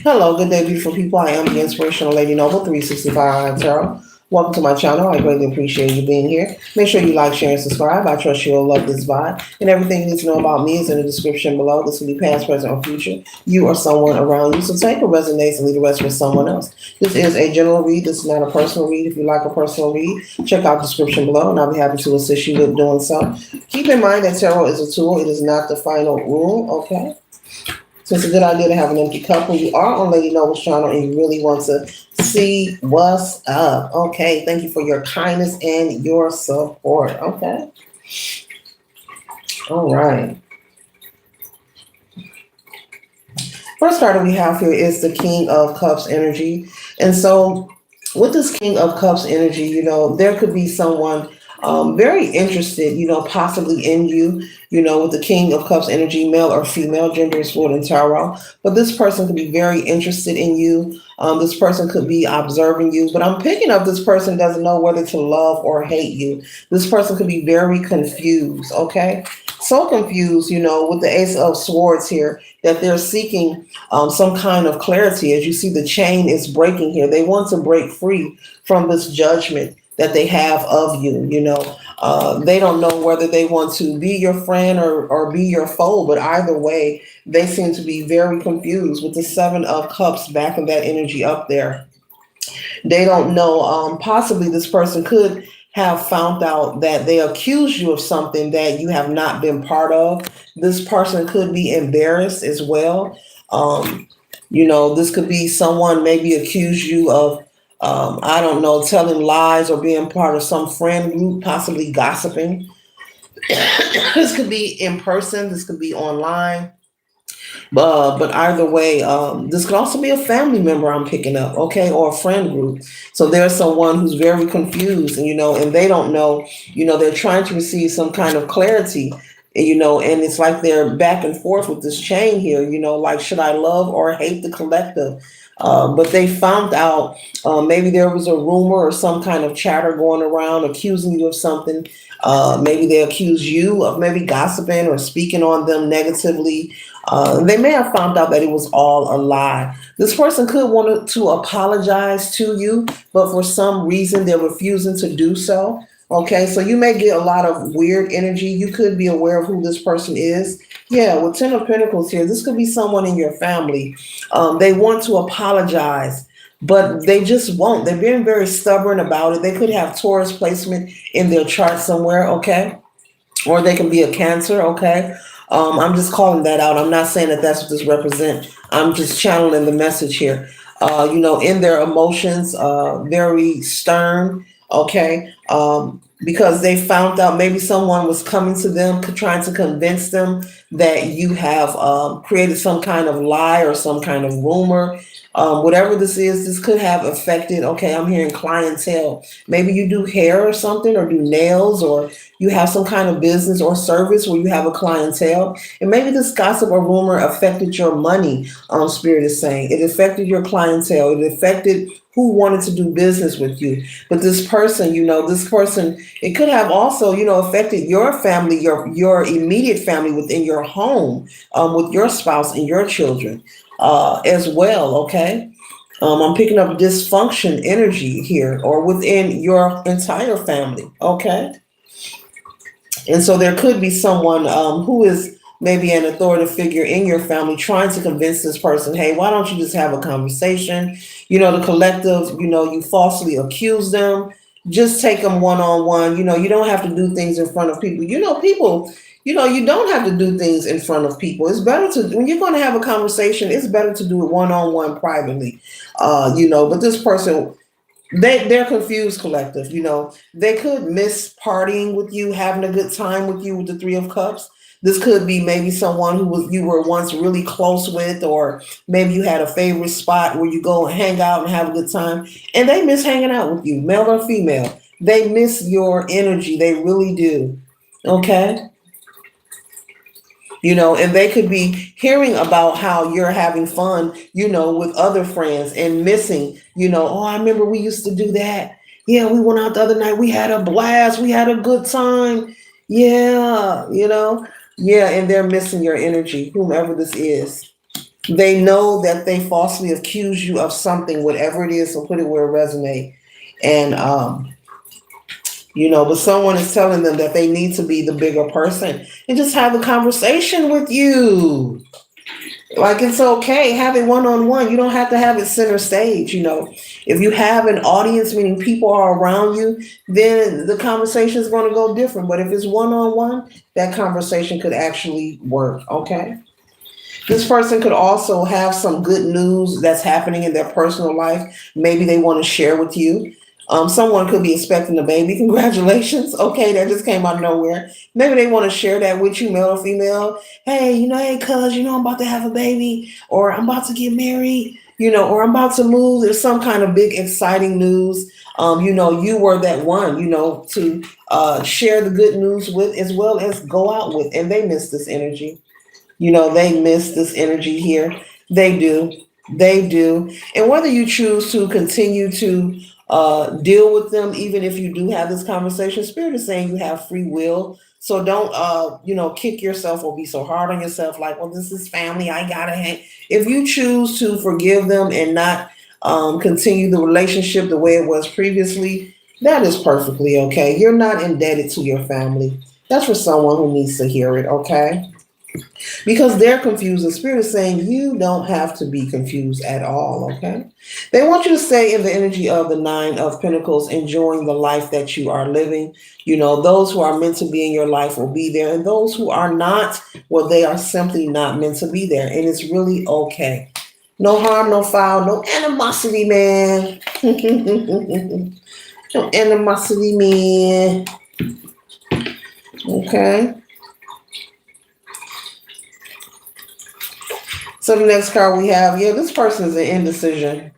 Hello, good day, beautiful people. I am the Inspirational Lady Noble 365 Tarot. Welcome to my channel. I greatly appreciate you being here. Make sure you like, share, and subscribe. I trust you'll love this vibe. And everything you need to know about me is in the description below. This will be past, present, or future. You or someone around you. So take what resonates and leave the rest with someone else. This is a general read. This is not a personal read. If you like a personal read, check out the description below, and I'll be happy to assist you with doing so. Keep in mind that tarot is a tool. It is not the final rule, okay? So it's a good idea to have an empty cup when you are on Lady Noble's channel and you really want to see what's up. Okay, thank you for your kindness and your support. Okay. All right. First card we have here is the King of Cups energy. And so with this King of Cups energy, there could be someone very interested, possibly in you, with the King of Cups energy, male or female, gender is fluid in tarot. But this person could be very interested in you. This person could be observing you. But I'm picking up this person doesn't know whether to love or hate you. This person could be very confused, okay? So confused, with the Ace of Swords here, that they're seeking some kind of clarity. As you see, the chain is breaking here. They want to break free from this judgment that they have of you. They don't know whether they want to be your friend or be your foe, but either way, they seem to be very confused with the Seven of Cups backing that energy up there. They don't know. Possibly this person could have found out that they accuse you of something that you have not been part of. This person could be embarrassed as well. This could be someone maybe accuse you of I don't know, telling lies or being part of some friend group, possibly gossiping. This could be in person, this could be online. But either way, this could also be a family member I'm picking up, okay, or a friend group. So there's someone who's very confused, and they don't know, they're trying to receive some kind of clarity, and it's like they're back and forth with this chain here, like should I love or hate the collective? But they found out maybe there was a rumor or some kind of chatter going around accusing you of something. Maybe they accuse you of maybe gossiping or speaking on them negatively. They may have found out that it was all a lie. This person could want to apologize to you, but for some reason they're refusing to do so. Okay, so you may get a lot of weird energy. You could be aware of who this person is. Yeah, with Ten of Pentacles here, this could be someone in your family. They want to apologize, but they just won't. They're being very stubborn about it. They could have Taurus placement in their chart somewhere, okay? Or they can be a Cancer, okay? I'm just calling that out. I'm not saying that that's what this represents. I'm just channeling the message here. In their emotions, very stern, okay? Because they found out maybe someone was coming to them, trying to convince them that you have created some kind of lie or some kind of rumor. Whatever this is, this could have affected, okay, I'm hearing clientele. Maybe you do hair or something, or do nails, or you have some kind of business or service where you have a clientele. And maybe this gossip or rumor affected your money, Spirit is saying. It affected your clientele. It affected who wanted to do business with you. But this person, it could have also, affected your family, your immediate family within your home, with your spouse and your children as well, okay? I'm picking up dysfunction energy here or within your entire family, okay? And so there could be someone who is maybe an authoritative figure in your family trying to convince this person, hey, why don't you just have a conversation? The collective, you falsely accuse them. Just take them one on one. You don't have to do things in front of people. People, you don't have to do things in front of people. It's better to, when you're going to have a conversation, it's better to do it one on one privately. But this person, they're confused collective, they could miss partying with you, having a good time with you with the Three of Cups. This could be maybe someone you were once really close with, or maybe you had a favorite spot where you go and hang out and have a good time, and they miss hanging out with you, male or female. They miss your energy. They really do. Okay. And they could be hearing about how you're having fun, with other friends and missing, oh, I remember we used to do that. Yeah, we went out the other night. We had a blast. We had a good time. Yeah, Yeah, and they're missing your energy, whomever this is. They know that they falsely accuse you of something, whatever it is, so put it where it resonates. And but someone is telling them that they need to be the bigger person and just have a conversation with you. Like it's okay, have it one on one. You don't have to have it center stage. If you have an audience, meaning people are around you, then the conversation is going to go different. But if it's one on one, that conversation could actually work. Okay. This person could also have some good news that's happening in their personal life. Maybe they want to share with you. Someone could be expecting a baby. Congratulations. Okay, that just came out of nowhere. Maybe they want to share that with you, male or female. Hey, hey, cuz, I'm about to have a baby, or I'm about to get married, or I'm about to move. There's some kind of big, exciting news. You were that one, to share the good news with as well as go out with, and they miss this energy. They miss this energy here. They do. They do. And whether you choose to continue to deal with them, even if you do have this conversation, Spirit is saying you have free will. So don't, kick yourself or be so hard on yourself like, well, this is family. I gotta hang. If you choose to forgive them and not continue the relationship the way it was previously, that is perfectly okay. You're not indebted to your family. That's for someone who needs to hear it, okay? Because they're confused. The spirit is saying you don't have to be confused at all, okay? They want you to stay in the energy of the Nine of Pentacles, enjoying the life that you are living. Those who are meant to be in your life will be there, and those who are not, well, they are simply not meant to be there, and it's really okay. No harm, no foul, no animosity, man. No animosity, man. Okay. So the next card we have, this person is in indecision.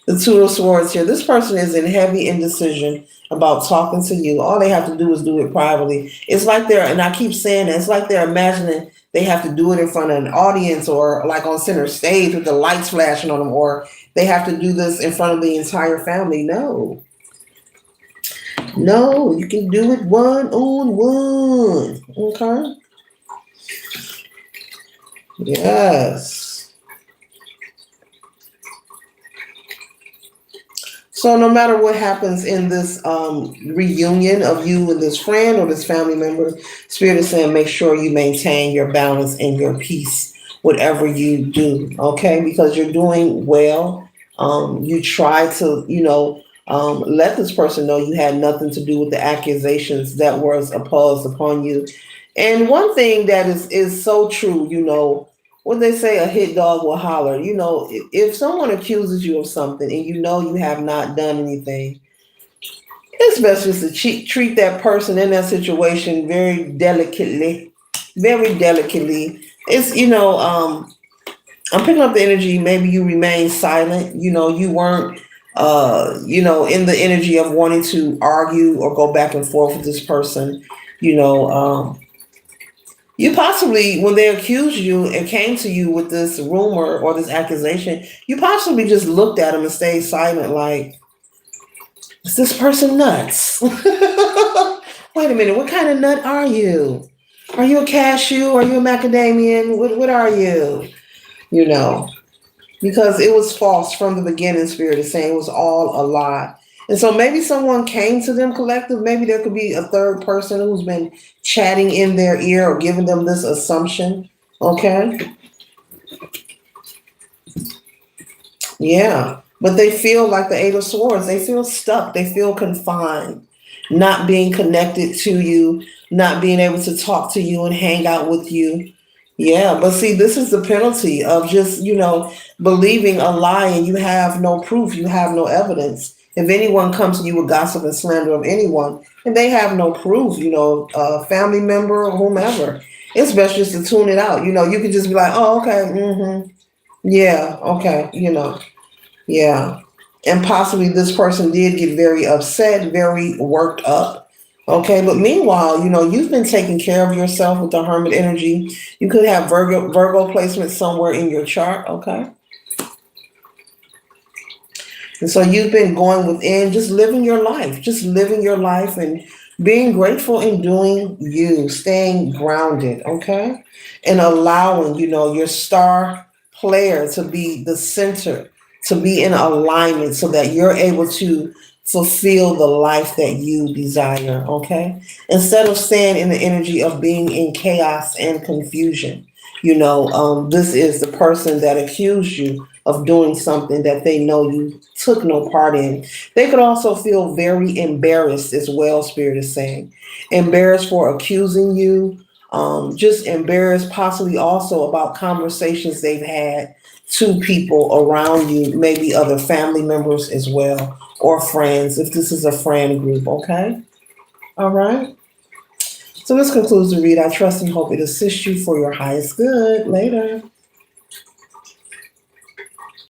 The Two of Swords here. This person is in heavy indecision about talking to you. All they have to do is do it privately. It's like and I keep saying that, it's like they're imagining they have to do it in front of an audience or like on center stage with the lights flashing on them, or they have to do this in front of the entire family. No. No, you can do it one on one. Okay? Yes. So no matter what happens in this reunion of you and this friend or this family member, Spirit is saying make sure you maintain your balance and your peace, whatever you do, okay? Because you're doing well. You try to, let this person know you had nothing to do with the accusations that was opposed upon you. And one thing that is so true, when they say a hit dog will holler, if someone accuses you of something and you have not done anything, it's best just to treat that person in that situation very delicately, very delicately. It's, I'm picking up the energy. Maybe you remain silent. You weren't, in the energy of wanting to argue or go back and forth with this person. You possibly, when they accused you and came to you with this rumor or this accusation, you possibly just looked at them and stayed silent, like, is this person nuts? Wait a minute, what kind of nut are you? Are you a cashew? Are you a macadamian? What are you? Because it was false from the beginning. Spirit is saying it was all a lie. And so maybe someone came to them collective. Maybe there could be a third person who's been chatting in their ear or giving them this assumption. Okay. Yeah. But they feel like the Eight of Swords. They feel stuck. They feel confined, not being connected to you, not being able to talk to you and hang out with you. Yeah, but see, this is the penalty of just, believing a lie and you have no proof, you have no evidence. If anyone comes to you with gossip and slander of anyone and they have no proof, a family member or whomever, it's best just to tune it out. You can just be like, oh, okay, yeah, okay, yeah. And possibly this person did get very upset, very worked up. Okay, but meanwhile, you've been taking care of yourself with the Hermit energy. You could have Virgo placement somewhere in your chart, okay? And so you've been going within, just living your life and Being grateful and doing you, staying grounded, okay? And allowing, your star player to be the center, to be in alignment so that you're able to fulfill the life that you desire, okay? Instead of staying in the energy of being in chaos and confusion. This is the person that accused you of doing something that they know you took no part in. They could also feel very embarrassed as well, Spirit is saying. Embarrassed for accusing you, just embarrassed possibly also about conversations they've had to people around you, maybe other family members as well, or friends, if this is a friend group, okay? All right. So this concludes the read. I trust and hope it assists you for your highest good. Later.